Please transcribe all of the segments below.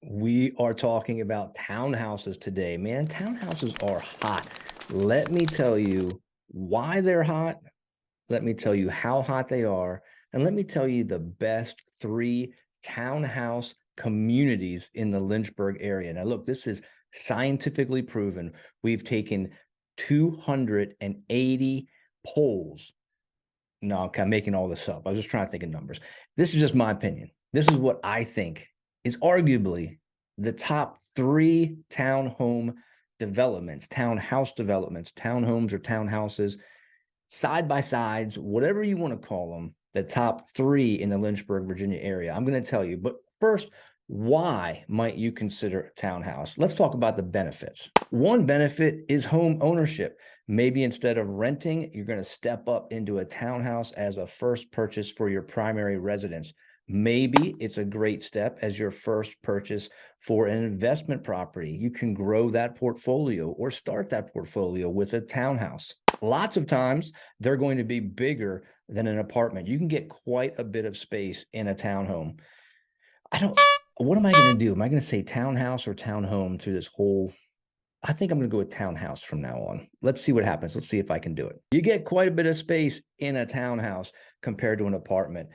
We are talking about townhouses today, man. Townhouses are hot. Let me tell you why they're hot. Let me tell you how hot they are. And let me tell you the best three townhouse communities in the Lynchburg area. Now, look, this is scientifically proven. We've taken 280 polls. No, okay, I'm making all this up. I was just trying to think of numbers. This is just my opinion. This is what I think is arguably the top three townhome developments, townhouse developments, townhomes or townhouses, side by sides, whatever you want to call them, the top three in the Lynchburg, Virginia area. I'm going to tell you, but first, why might you consider a townhouse? Let's talk about the benefits. One benefit is home ownership. Maybe instead of renting, you're going to step up into a townhouse as a first purchase for your primary residence. Maybe it's a great step as your first purchase for an investment property. You can grow that portfolio or start that portfolio with a townhouse. Lots of times they're going to be bigger than an apartment. You can get quite a bit of space in a townhome. What am I going to do? Am I going to say townhouse or townhome through this whole? I think I'm going to go with townhouse from now on. Let's see what happens. Let's see if I can do it. You get quite a bit of space in a townhouse compared to an apartment.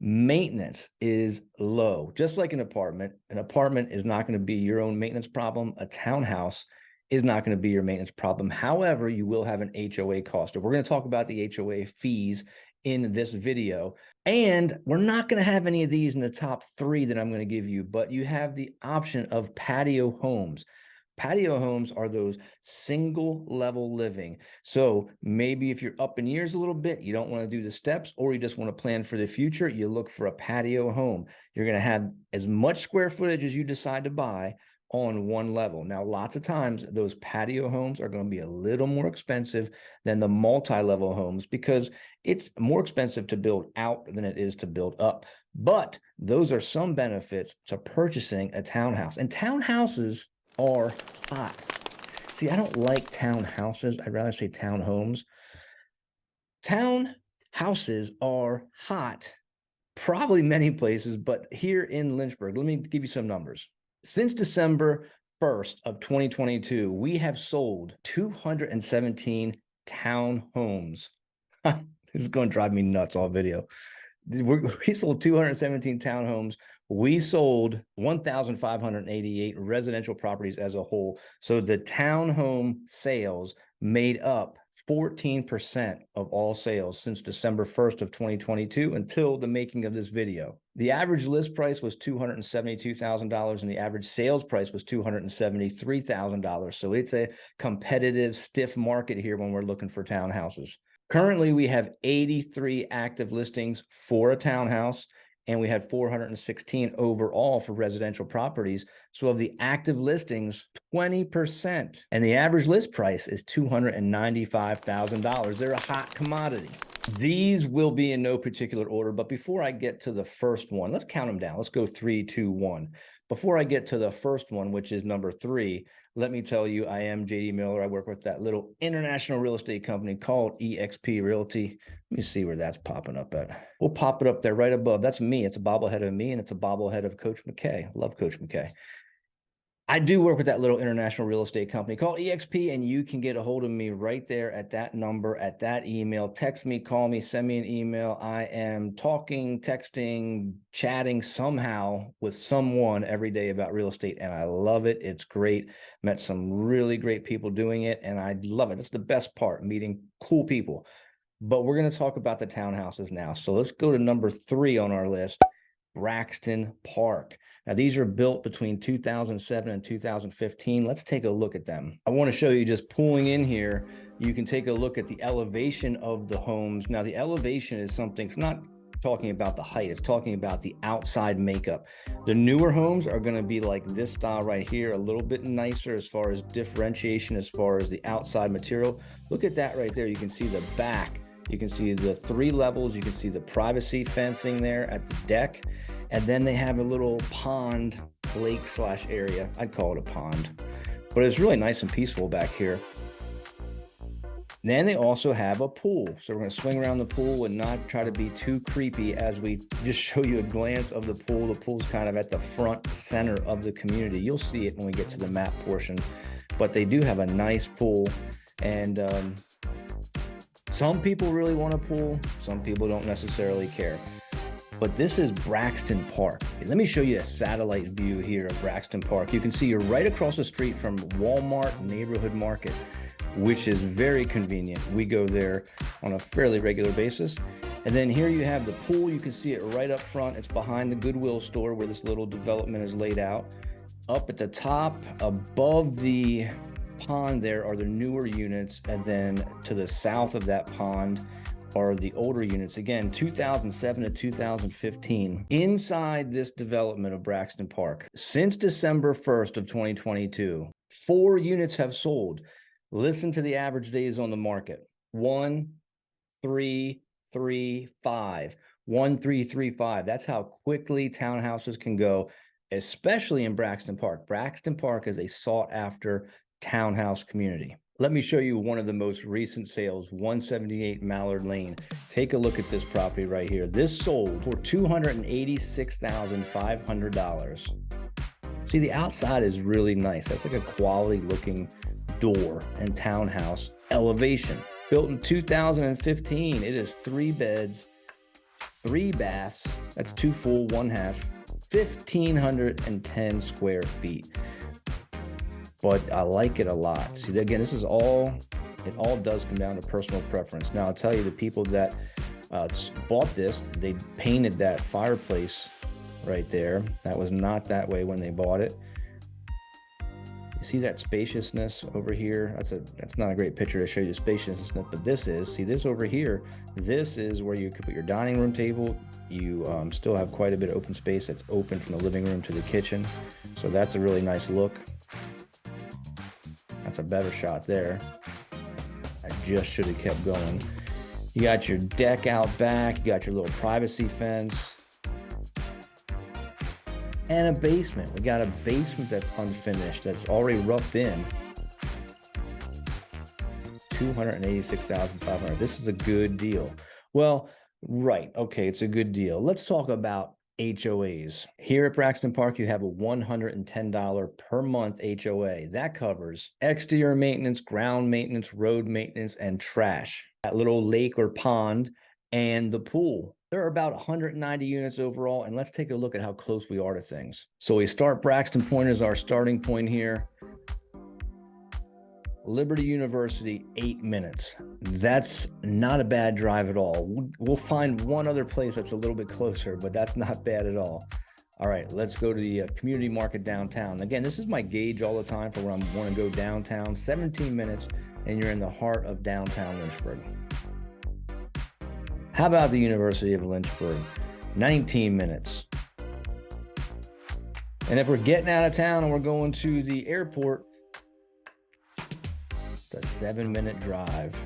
Maintenance is low, just like an apartment. An apartment is not going to be your own maintenance problem. A townhouse is not going to be your maintenance problem. However, you will have an HOA cost. We're going to talk about the HOA fees in this video. And we're not going to have any of these in the top three that I'm going to give you, but you have the option of patio homes. Patio homes are those single level living. So maybe if you're up in years a little bit, you don't want to do the steps, or you just want to plan for the future, you look for a patio home. You're going to have as much square footage as you decide to buy on one level. Now, lots of times those patio homes are going to be a little more expensive than the multi-level homes because it's more expensive to build out than it is to build up. But those are some benefits to purchasing a townhouse. And townhouses are hot. See, I don't like townhouses. I'd rather say townhomes. Townhouses are hot, probably many places, but here in Lynchburg, let me give you some numbers. Since December 1st of 2022, we have sold 217 townhomes. This is going to drive me nuts all video. We sold 217 townhomes. We sold 1,588 residential properties as a whole. So the townhome sales made up 14% of all sales since December 1st of 2022 until the making of this video. The average list price was $272,000 and the average sales price was $273,000. So it's a competitive, stiff market here when we're looking for townhouses. Currently, we have 83 active listings for a townhouse, and we had 416 overall for residential properties. So of the active listings, 20%, and the average list price is $295,000. They're a hot commodity. These will be in no particular order, but before I get to the first one, let's count them down. Let's go 3, 2, 1. Before I get to the first one, which is number 3, let me tell you, I am JD Miller. I work with that little international real estate company called EXP Realty. Let me see where that's popping up at. We'll pop it up there right above. That's me. It's a bobblehead of me, and it's a bobblehead of Coach McKay. Love Coach McKay. I do work with that little international real estate company called EXP, and you can get a hold of me right there at that number, at that email. Text me, call me, send me an email. I am talking, texting, chatting somehow with someone every day about real estate, and I love it. It's great. Met some really great people doing it, and I love it. That's the best part, meeting cool people. But we're going to talk about the townhouses now. So let's go to number 3 on our list. Braxton Park. Now, these are built between 2007 and 2015. Let's take a look at them. I want to show you, just pulling in here, you can take a look at the elevation of the homes. Now, the elevation is something, it's not talking about the height, it's talking about the outside makeup. The newer homes are going to be like this style right here, a little bit nicer as far as differentiation, as far as the outside material. Look at that right there. You can see the back. You can see the 3 levels. You can see the privacy fencing there at the deck. And then they have a little pond, lake / area. I'd call it a pond, but it's really nice and peaceful back here. Then they also have a pool. So we're going to swing around the pool and not try to be too creepy as we just show you a glance of the pool. The pool's kind of at the front center of the community. You'll see it when we get to the map portion, but they do have a nice pool. And some people really want a pool. Some people don't necessarily care. But this is Braxton Park. Let me show you a satellite view here of Braxton Park. You can see you're right across the street from Walmart Neighborhood Market, which is very convenient. We go there on a fairly regular basis. And then here you have the pool. You can see it right up front. It's behind the Goodwill store where this little development is laid out. Up at the top, above the pond there are the newer units. And then to the south of that pond are the older units. Again, 2007 to 2015. Inside this development of Braxton Park, since December 1st of 2022, 4 units have sold. Listen to the average days on the market. 1, 3, 3, 5. 1, 3, 3, 5. That's how quickly townhouses can go, especially in Braxton Park. Braxton Park is a sought-after townhouse community. Let me show you one of the most recent sales, 178 Mallard Lane. Take a look at this property right here. This sold for $286,500. See, the outside is really nice. That's like a quality looking door and townhouse elevation. Built in 2015. It is 3 beds, 3 baths. That's 2 full, 1 half, 1,510 square feet. But I like it a lot. See, again, this is all, it all does come down to personal preference. Now, I'll tell you, the people that bought this, they painted that fireplace right there. That was not that way when they bought it. You see that spaciousness over here? That's not a great picture to show you the spaciousness, but this is, see this over here, this is where you could put your dining room table. You still have quite a bit of open space that's open from the living room to the kitchen. So that's a really nice look. That's a better shot there. I just should have kept going. You got your deck out back. You got your little privacy fence. And a basement. We got a basement that's unfinished, that's already roughed in. $286,500. This is a good deal. Well, right. Okay, it's a good deal. Let's talk about HOAs. Here at Braxton Park, you have a $110 per month HOA. That covers exterior maintenance, ground maintenance, road maintenance, and trash. That little lake or pond and the pool. There are about 190 units overall, and let's take a look at how close we are to things. So we start Braxton Point as our starting point here. Liberty University, 8 minutes. That's not a bad drive at all. We'll find one other place that's a little bit closer, but that's not bad at all. All right, let's go to the community market downtown. Again, this is my gauge all the time for when I want to go downtown. 17 minutes, and you're in the heart of downtown Lynchburg. How about the University of Lynchburg? 19 minutes. And if we're getting out of town and we're going to the airport, a 7-minute drive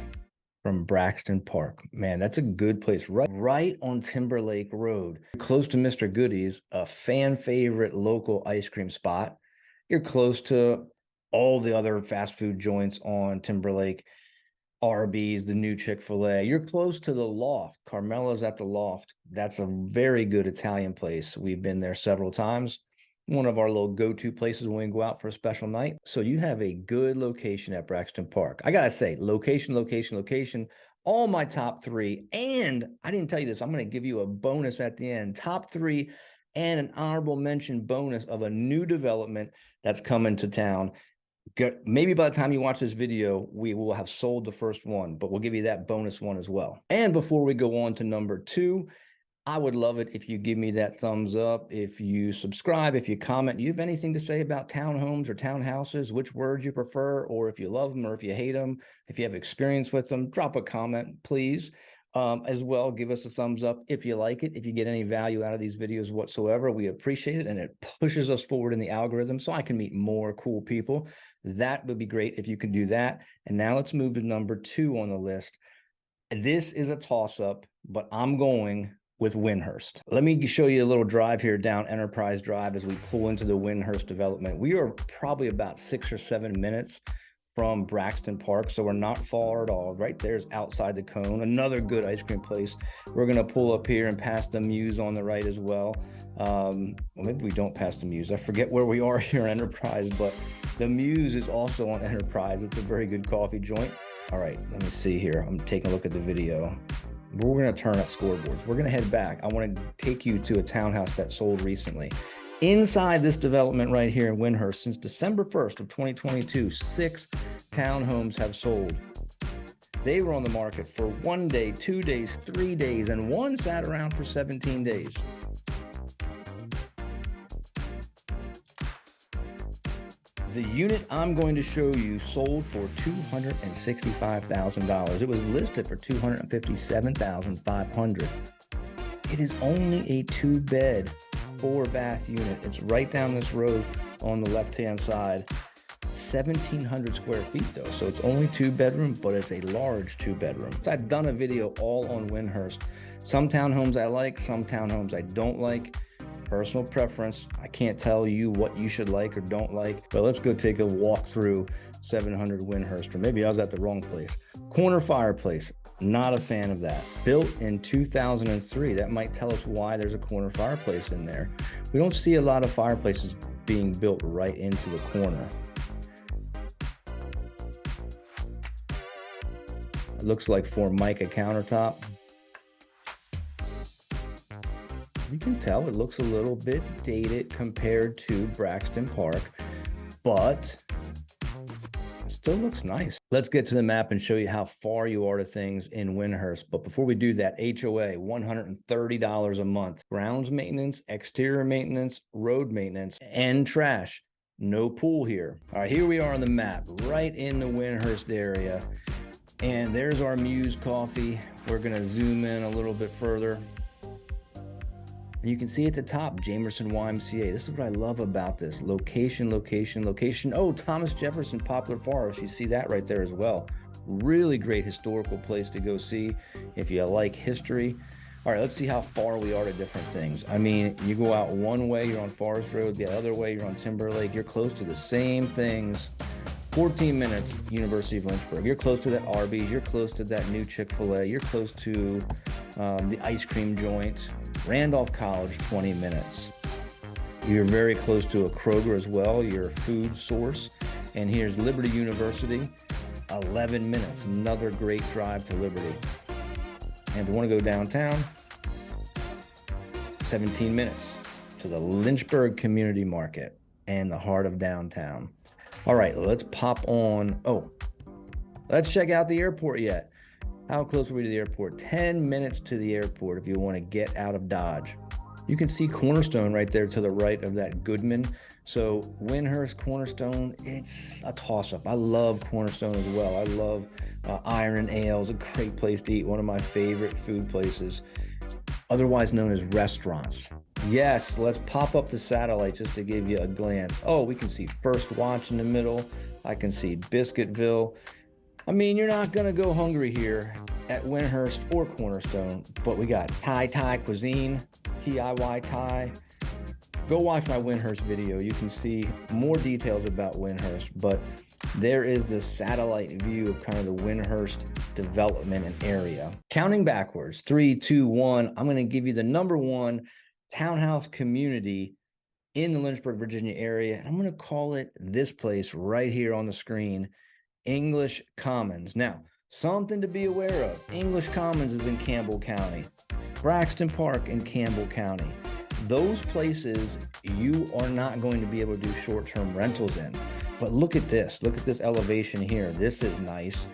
from Braxton Park. Man, that's a good place. Right on Timberlake Road. Close to Mr. Goodies, a fan favorite local ice cream spot. You're close to all the other fast food joints on Timberlake. Arby's, the new Chick-fil-A. You're close to the Loft. Carmela's at the Loft. That's a very good Italian place. We've been there several times. One of our little go-to places when we go out for a special night. So you have a good location at Braxton Park. I gotta say, location, location, location, all my top 3. And I didn't tell you this, I'm gonna give you a bonus at the end. Top 3 and an honorable mention bonus of a new development that's coming to town. Maybe by the time you watch this video, we will have sold the first one, but we'll give you that bonus one as well. And before we go on to number 2, I would love it if you give me that thumbs up, if you subscribe, if you comment. You have anything to say about townhomes or townhouses, which words you prefer, or if you love them or if you hate them, if you have experience with them, drop a comment, please. As well, give us a thumbs up if you like it. If you get any value out of these videos whatsoever, we appreciate it, and it pushes us forward in the algorithm so I can meet more cool people. That would be great if you could do that. And now let's move to number 2 on the list. This is a toss-up, but I'm going with Windhurst. Let me show you a little drive here down Enterprise Drive as we pull into the Windhurst development. We are probably about 6 or 7 minutes from Braxton Park, so we're not far at all. Right there's outside the cone, another good ice cream place. We're gonna pull up here and pass the Muse on the right as well. Well, maybe we don't pass the Muse. I forget where we are here on Enterprise, but the Muse is also on Enterprise. It's a very good coffee joint. All right, let me see here. I'm taking a look at the video. We're gonna turn at scoreboards. We're gonna head back. I wanna take you to a townhouse that sold recently. Inside this development right here in Windhurst, since December 1st of 2022, 6 townhomes have sold. They were on the market for 1 day, 2 days, 3 days, and one sat around for 17 days. The unit I'm going to show you sold for $265,000. It was listed for $257,500. It is only a 2-bed, 4-bath unit. It's right down this road on the left-hand side. 1,700 square feet though, so it's only 2-bedroom, but it's a large 2-bedroom. I've done a video all on Windhurst. Some townhomes I like, some townhomes I don't like. Personal preference. I can't tell you what you should like or don't like, but let's go take a walk through 700 Windhurst, or maybe I was at the wrong place. Corner fireplace, not a fan of that. Built in 2003, that might tell us why there's a corner fireplace in there. We don't see a lot of fireplaces being built right into the corner. It looks like Formica countertop. You can tell it looks a little bit dated compared to Braxton Park, but it still looks nice. Let's get to the map and show you how far you are to things in Windhurst. But before we do that, HOA, $130 a month. Grounds maintenance, exterior maintenance, road maintenance, and trash. No pool here. All right, here we are on the map, right in the Windhurst area. And there's our Muse coffee. We're gonna zoom in a little bit further. And you can see at the top, Jamerson YMCA. This is what I love about this. Location, location, location. Oh, Thomas Jefferson Poplar Forest. You see that right there as well. Really great historical place to go see if you like history. All right, let's see how far we are to different things. I mean, you go out one way, you're on Forest Road. The other way, you're on Timberlake. You're close to the same things. 14 minutes, University of Lynchburg. You're close to that Arby's. You're close to that new Chick-fil-A. You're close to the ice cream joint. Randolph College, 20 minutes. You're very close to a Kroger as well, your food source. And here's Liberty University, 11 minutes. Another great drive to Liberty. And if you want to go downtown, 17 minutes to the Lynchburg Community Market and the heart of downtown. All right, let's pop on. Oh, let's check out the airport yet. How close are we to the airport? 10 minutes to the airport if you want to get out of Dodge. You can see Cornerstone right there to the right of that Goodman. So Windhurst, Cornerstone, it's a toss-up. I love Cornerstone as well. I love Iron Ale's a great place to eat, one of my favorite food places, otherwise known as restaurants. Yes, let's pop up the satellite just to give you a glance. Oh, we can see First Watch in the middle. I can see Biscuitville. I mean, you're not gonna go hungry here at Windhurst or Cornerstone, but we got Thai cuisine, TIY Thai. Go watch my Windhurst video. You can see more details about Windhurst, but there is the satellite view of kind of the Windhurst development and area. Counting backwards, 3, 2, 1, I'm gonna give you the #1 townhouse community in the Lynchburg, Virginia area. I'm gonna call it this place right here on the screen, English Commons. Now, something to be aware of. English Commons is in Campbell County. Braxton Park in Campbell County. Those places you are not going to be able to do short-term rentals in. But look at this elevation here. This is nice.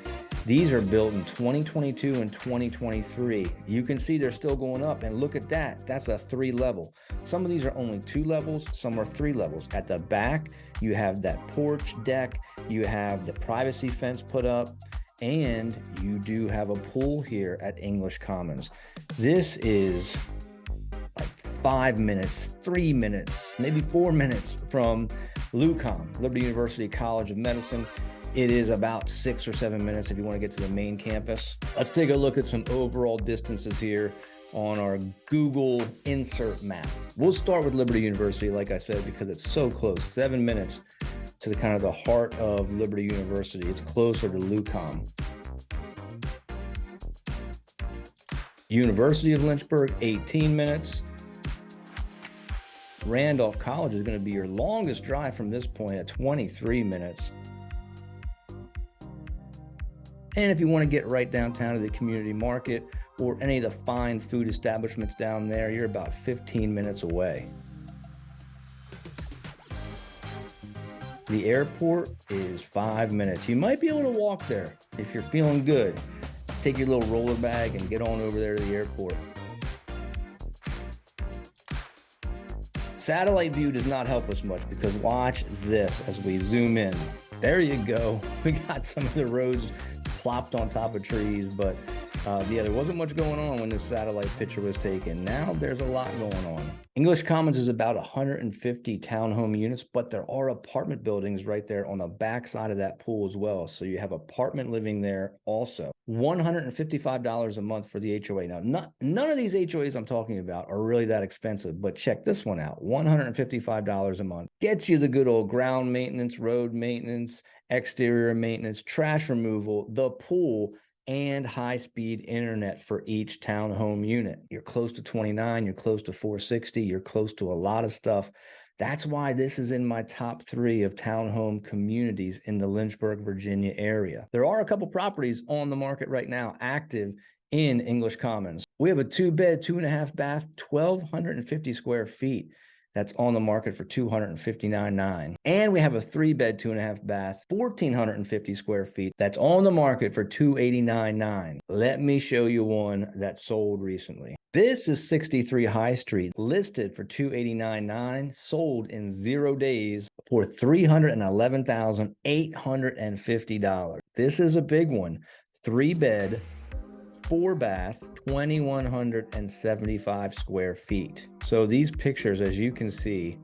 These are built in 2022 and 2023. You can see they're still going up, and look at that. That's a 3-level. Some of these are only 2 levels, some are 3 levels. At the back, you have that porch deck, you have the privacy fence put up, and you do have a pool here at English Commons. This is like 5 minutes, 3 minutes, maybe 4 minutes from LUCOM, Liberty University College of Medicine. It is about 6 or 7 minutes if you want to get to the main campus. Let's take a look at some overall distances here on our Google insert map. We'll start with Liberty University, like I said, because it's so close, 7 minutes to the kind of the heart of Liberty University. It's closer to LUCOM. University of Lynchburg, 18 minutes. Randolph College is going to be your longest drive from this point at 23 minutes. And if you want to get right downtown to the community market or any of the fine food establishments down there, you're about 15 minutes away. The airport is 5 minutes. You might be able to walk there if you're feeling good. Take your little roller bag and get on over there to the airport. Satellite view does not help us much because watch this as we zoom in. There you go. We got some of the roads plopped on top of trees, but yeah, there wasn't much going on when this satellite picture was taken. Now there's a lot going on. English Commons is about 150 townhome units, but there are apartment buildings right there on the back side of that pool as well. So you have apartment living there also. $155 a month for the HOA. Now, none of these HOAs I'm talking about are really that expensive, but check this one out. $155 a month gets you the good old ground maintenance, road maintenance, exterior maintenance, trash removal, the pool, and high-speed internet for each townhome unit. You're close to 29, you're close to 460, you're close to a lot of stuff. That's why this is in my top 3 of townhome communities in the Lynchburg, Virginia area. There are a couple properties on the market right now active in English Commons. We have a 2-bed, 2.5 bath, 1,250 square feet. That's on the market for $259,900. And we have a 3-bed, 2.5 bath, 1,450 square feet. That's on the market for $289,900. Let me show you one that sold recently. This is 63 High Street, listed for $289,900, sold in 0 days for $311,850. This is a big one. 3-bed, 4-bath, 2,175 square feet. So these pictures, as you can see,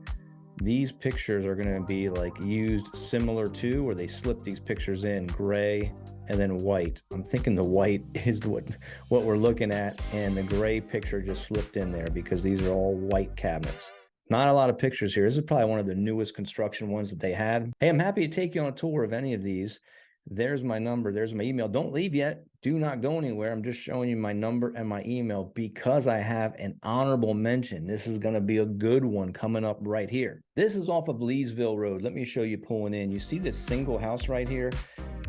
these pictures are going to be like used similar to, or they slip these pictures in gray and then white. I'm thinking the white is what we're looking at, and the gray picture just slipped in there because these are all white cabinets. Not a lot of pictures here. This is probably one of the newest construction ones that they had. Hey, I'm happy to take you on a tour of any of these. There's my number. There's my email. Don't leave yet. Do not go anywhere. I'm just showing you my number and my email because I have an honorable mention. This is going to be a good one coming up right here. This is off of Leesville Road. Let me show you pulling in. You see this single house right here?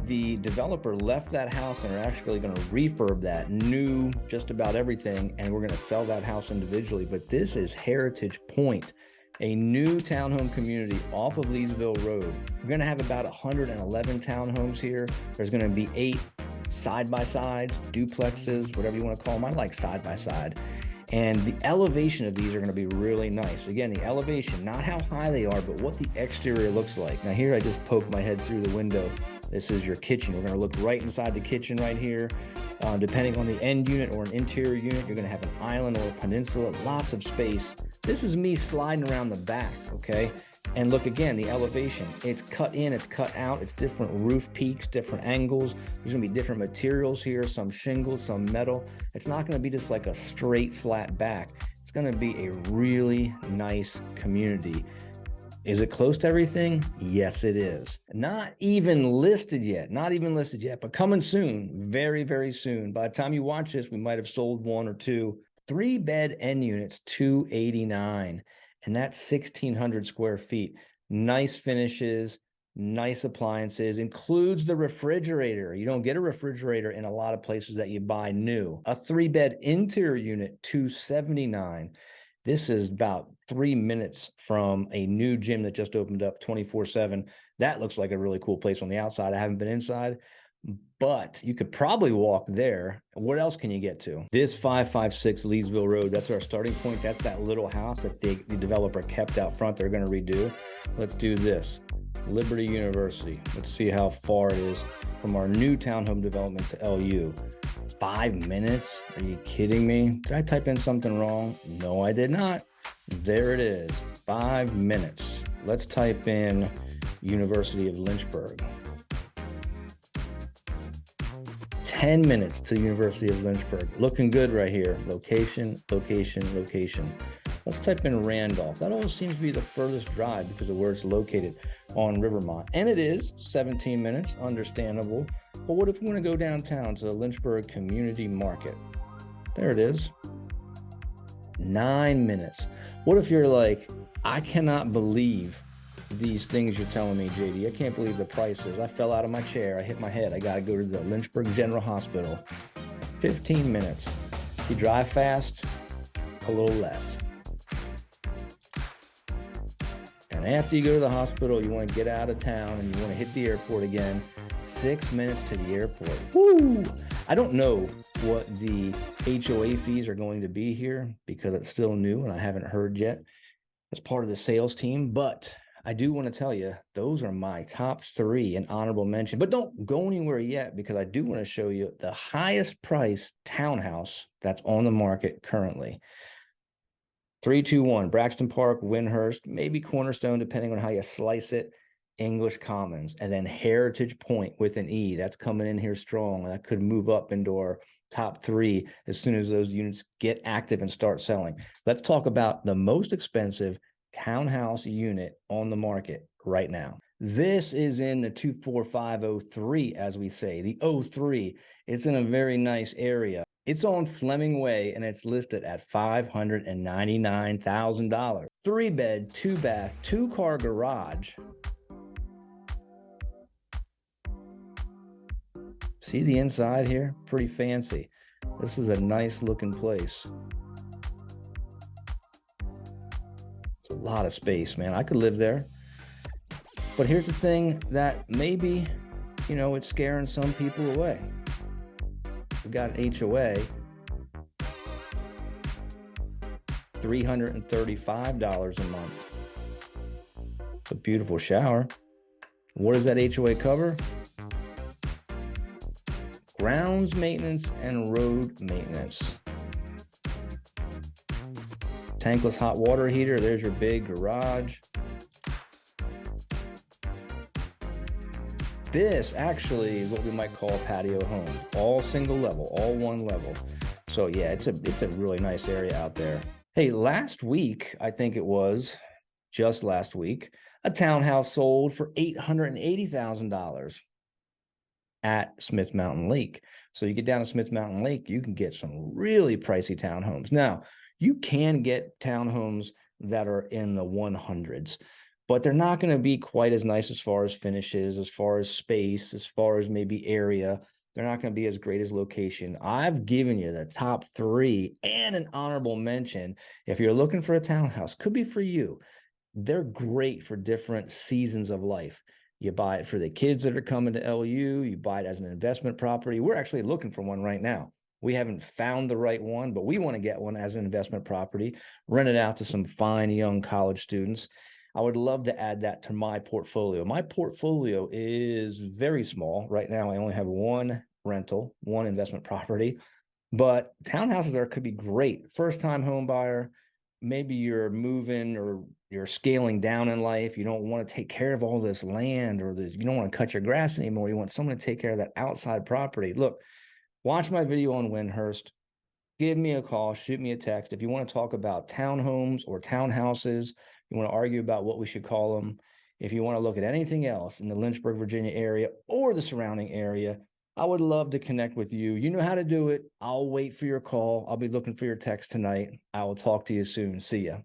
The developer left that house and are actually going to refurb that, new just about everything, and we're going to sell that house individually. But this is Heritage Point, a new townhome community off of Leesville Road. We're going to have about 111 townhomes here. There's going to be 8 side-by-sides, duplexes, whatever you want to call them. I like side-by-side. And the elevation of these are going to be really nice. Again, the elevation, not how high they are, but what the exterior looks like. Now here I just poked my head through the window. This is your kitchen. We're going to look right inside the kitchen right here. Depending on the end unit or an interior unit, you're going to have an island or a peninsula, lots of space. This is me sliding around the back, okay? And look again, the elevation, it's cut in, it's cut out, it's different roof peaks, different angles. There's gonna be different materials here, some shingles, some metal. It's not gonna be just like a straight flat back. It's gonna be a really nice community. Is it close to everything? Yes, it is. Not even listed yet, but coming soon, very, very soon. By the time you watch this, we might have sold 1 or 2. 3-bed end units, $289,000. And that's 1,600 square feet. Nice finishes, nice appliances, includes the refrigerator. You don't get a refrigerator in a lot of places that you buy new. A 3-bed interior unit, $279,000. This is about 3 minutes from a new gym that just opened up 24/7. That looks like a really cool place on the outside. I haven't been inside, but you could probably walk there. What else can you get to? This 556 Leesville Road, that's our starting point. That's that little house that the developer kept out front they're going to redo. Let's do this. Liberty University. Let's see how far it is from our new townhome development to LU. 5 minutes? Are you kidding me? Did I type in something wrong? No, I did not. There it is. 5 minutes. Let's type in University of Lynchburg. 10 minutes to University of Lynchburg. Looking good right here. Location, location, location. Let's type in Randolph. That always seems to be the furthest drive because of where it's located on Rivermont. And it is 17 minutes, understandable. But what if we want to go downtown to the Lynchburg Community Market? There it is. 9 minutes. What if you're like, I cannot believe these things you're telling me, JD. I can't believe the prices. I fell out of my chair. I hit my head. I got to go to the Lynchburg General Hospital. 15 minutes. You drive fast, a little less. And after you go to the hospital, you want to get out of town and you want to hit the airport again. 6 minutes to the airport. Woo! I don't know what the HOA fees are going to be here because it's still new and I haven't heard yet as part of the sales team, but I do want to tell you, those are my top 3 in honorable mention. But don't go anywhere yet because I do want to show you the highest price townhouse that's on the market currently. 321 Braxton Park, Windhurst, maybe Cornerstone, depending on how you slice it. English Commons, and then Heritage Point with an E. That's coming in here strong. That could move up into our top 3 as soon as those units get active and start selling. Let's talk about the most expensive townhouse unit on the market right now. This is in the 24503, as we say, the 03. It's in a very nice area. It's on Fleming Way, and it's listed at $599,000. 3-bed, 2-bath, 2-car garage. See the inside here? Pretty fancy. This is a nice looking place. It's a lot of space, man. I could live there. But here's the thing that maybe, it's scaring some people away. We got an HOA, $335 a month. It's a beautiful shower. What does that HOA cover? Grounds maintenance and road maintenance. Tankless hot water heater. There's your big garage. This actually is what we might call a patio home. All single level, all one level. So yeah, it's a really nice area out there. Hey, last week, I think it was just last week, a townhouse sold for $880,000 at Smith Mountain Lake. So you get down to Smith Mountain Lake, you can get some really pricey townhomes. Now, you can get townhomes that are in the 100s, but they're not going to be quite as nice as far as finishes, as far as space, as far as maybe area. They're not going to be as great as location. I've given you the top 3 and an honorable mention. If you're looking for a townhouse, could be for you. They're great for different seasons of life. You buy it for the kids that are coming to LU. You buy it as an investment property. We're actually looking for one right now. We haven't found the right one, but we want to get one as an investment property, rent it out to some fine young college students. I would love to add that to my portfolio. My portfolio is very small. Right now, I only have one rental, one investment property, but townhouses could be great. First-time home buyer. Maybe you're moving or you're scaling down in life. You don't want to take care of all this land, or you don't want to cut your grass anymore. You want someone to take care of that outside property. Look, watch my video on Windhurst. Give me a call, shoot me a text. If you want to talk about townhomes or townhouses, you want to argue about what we should call them. If you want to look at anything else in the Lynchburg, Virginia area or the surrounding area, I would love to connect with you. You know how to do it. I'll wait for your call. I'll be looking for your text tonight. I will talk to you soon. See ya.